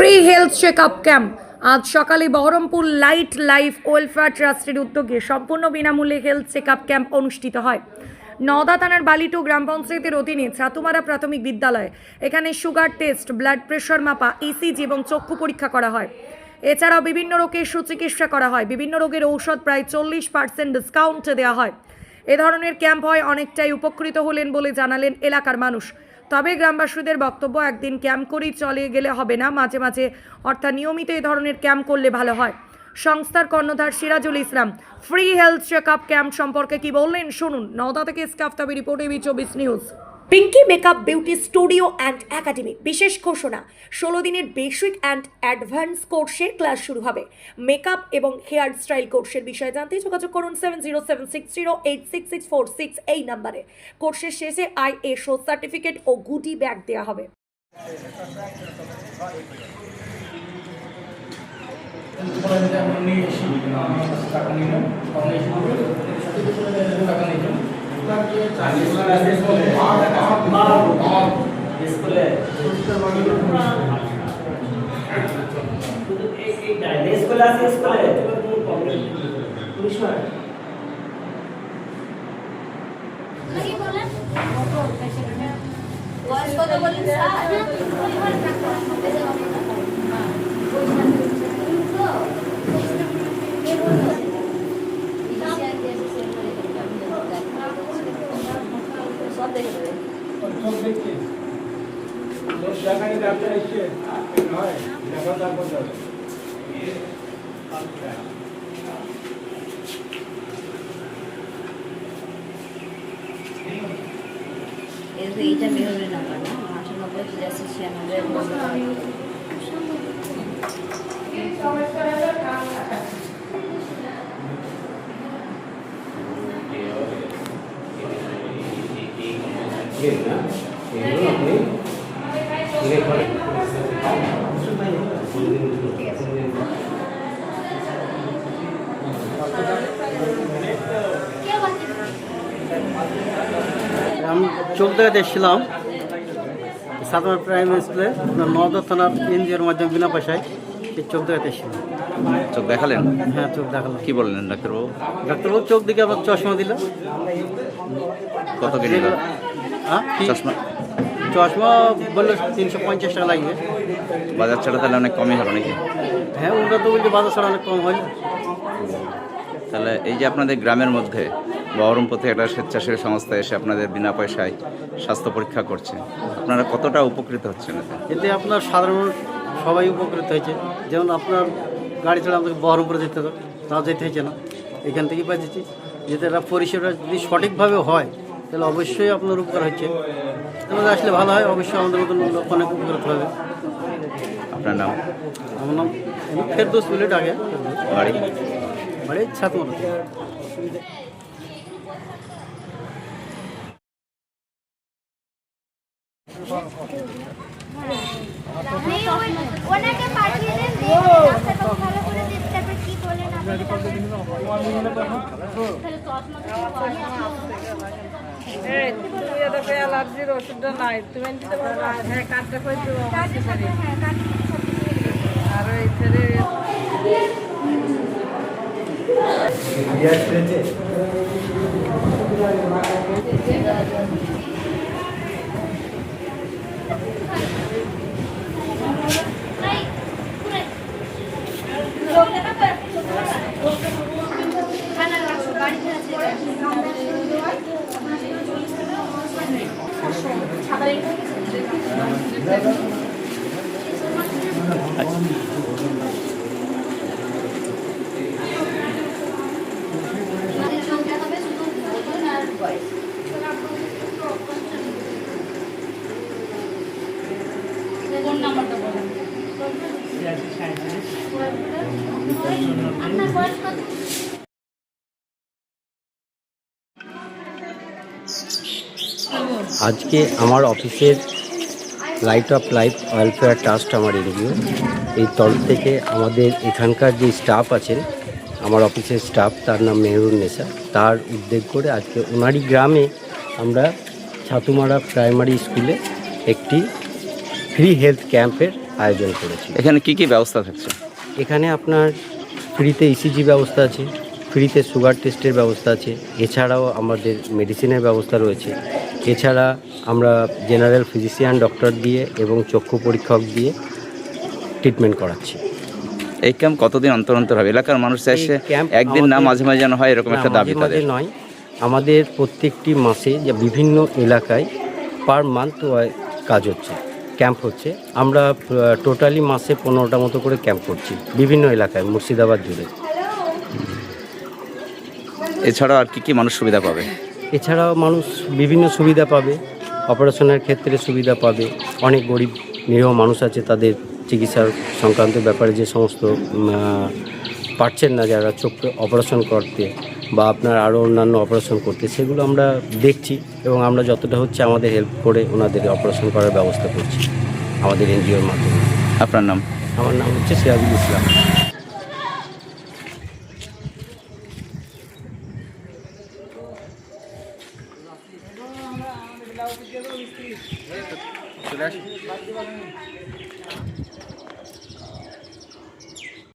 Free health check up camp আজ সকালে Baharampur light life welfare ট্রাস্টের উদ্যোগে সম্পূর্ণ বিনামূল্যে হেলথ চেক আপ ক্যাম্প অনুষ্ঠিত হয়। নওদা থানার বালিটু গ্রাম পঞ্চায়েতের অধীনে ছাতুমারা প্রাথমিক বিদ্যালয়। এখানে সুগার টেস্ট, ব্লাড প্রেশার মাপা, ইসিজি এবং চক্ষু পরীক্ষা করা হয়। এছাড়াও বিভিন্ন রোগের সুচিকিৎসা করা হয়। বিভিন্ন রোগের ঔষধ প্রায় 40% ডিসকাউন্টে দেওয়া হয়। এ ধরনের ক্যাম্প হয় অনেকটাই উপকৃত হলেন বলে জানালেন এলাকার মানুষ। তবে গ্রামবাসীদের বক্তব্য, একদিন ক্যাম্প করেই চলে গেলে হবে না, মাঝে মাঝে অর্থাৎ নিয়মিত এই ধরনের ক্যাম্প করলে ভালো হয়। সংস্থার কর্ণধার Sirajul Islam free health check up camp সম্পর্কে কি বললেন শুনুন। নওদা থেকে স্কাফতাবি report, AB 24 news. Pinky makeup beauty studio and academy বিশেষ ঘোষণা, 16 দিনের বেসিক অ্যান্ড অ্যাডভান্স কোর্সের ক্লাস শুরু হবে। মেকআপ এবং হেয়ার স্টাইল কোর্সের বিষয়ে জানতে যোগাযোগ করুন 7076086646 এই নাম্বারে। কোর্সের শেষে ISO সার্টিফিকেট ও গুডি ব্যাগ দেওয়া হবে। এইটা মেয়রের নাম্বার না, আমি চোখ দেখাতে এসেছিলাম সাতমার প্রাইমারি স্কুলে, নওদা থানার এনজিওর মাধ্যমে বিনা পয়সায় সেই চোখ দেখাতে এসেছিলাম। চোখ দেখালেন? হ্যাঁ, চোখ দেখালাম। কি বললেন ডাক্তারবাবু? ডাক্তারবাবু চোখ দিকে আবার চশমা দিল। কত কি নিল? হ্যাঁ, চশমা চশমা বললো 350 টাকা লাগবে। বাজার ছাড়া তাহলে অনেক কমই হবে নাকি? হ্যাঁ, ওটা তো বলছে বাজার ছাড়া অনেক কম হয়। তাহলে এই যে আপনাদের গ্রামের মধ্যে বহরমপুর থেকে একটা স্বেচ্ছাসেবী সংস্থা এসে আপনাদের বিনা পয়সায় স্বাস্থ্য পরীক্ষা করছে, আপনারা কতটা উপকৃত হচ্ছেন এতে? এতে আপনার সাধারণ সবাই উপকৃত হয়েছে। যেমন আপনার গাড়ি ছাড়া আমাদেরকে বহরমপুরে যেতে হতো, তাও যেতে হয়েছে না, এখান থেকেই পাচ্ছি। যেতে একটা পরিষেবা যদি সঠিকভাবে হয় তাহলে অবশ্যই আপনার উপকার হচ্ছে। আমাদের আসলে ভালো হয়, অবশ্যই আমাদের মতন লোক অনেক উপকৃত হবে। আপনার নাম? আমার নাম ফেরদৌস বলে ডাকে। বাড়ি? বাড়ি ছাতুমারা। ওনাকে পাঠিয়ে দেন, ভালো করে দেখতে হবে কি বলেন আপনি। তুমি এটাকে অ্যালার্জির ওষুধটা নাই, তুমি দিতে পারো? হ্যাঁ, কার্ডটা করে দেবো আর ওই ছেড়ে আপনার বয়স কত? আজকে আমার অফিসের light off life welfare trust আমার এনজিও, এই তরফ থেকে আমাদের এখানকার যে স্টাফ আছেন, আমার অফিসের স্টাফ, তার নাম মেহরুন্নেসা, তার উদ্যোগ করে আজকে ওনারই গ্রামে আমরা ছাতুমারা প্রাইমারি স্কুলে একটি ফ্রি হেলথ ক্যাম্পের আয়োজন করেছি। এখানে কি কি ব্যবস্থা থাকছে? এখানে আপনার ফ্রিতে ইসিজি ব্যবস্থা আছে, ফ্রিতে সুগার টেস্টের ব্যবস্থা আছে, এছাড়াও আমাদের মেডিসিনের ব্যবস্থা রয়েছে। এছাড়া আমরা জেনারেল ফিজিশিয়ান ডক্টর দিয়ে এবং চক্ষু পরীক্ষক দিয়ে ট্রিটমেন্ট করাচ্ছি। এই ক্যাম্প কতদিন অন্তর অন্তর হবে? এলাকার মানুষ চাইছে এই ক্যাম্প একদিন না মাঝে মাঝে যেন হয়, এরকম একটা দাবি মাঝে মাঝে তাদের। নয়, আমাদের প্রত্যেকটি মাসে যে বিভিন্ন এলাকায় পার মান্থ কাজ হচ্ছে, ক্যাম্প হচ্ছে। আমরা টোটালি মাসে 15টা মতো করে ক্যাম্প করছি বিভিন্ন এলাকায় মুর্শিদাবাদ জুড়ে। এছাড়া আর কি কি মানুষ সুবিধা পাবে? এছাড়াও মানুষ বিভিন্ন সুবিধা পাবে, অপারেশনের ক্ষেত্রে সুবিধা পাবে। অনেক গরিব নিরীহ মানুষ আছে, তাদের চিকিৎসার সংক্রান্ত ব্যাপারে যে সমস্ত পারছেন না যারা চোখ অপারেশন করতে বা আপনার আরও অন্যান্য অপারেশন করতে, সেগুলো আমরা দেখছি এবং আমরা যতটা হচ্ছে আমাদের হেল্প করে ওনাদের অপারেশন করার ব্যবস্থা করছি আমাদের এনজিওর মাধ্যমে। আপনার নাম? আমার নাম হচ্ছে সিরাজুল ইসলাম। চলে আসুন।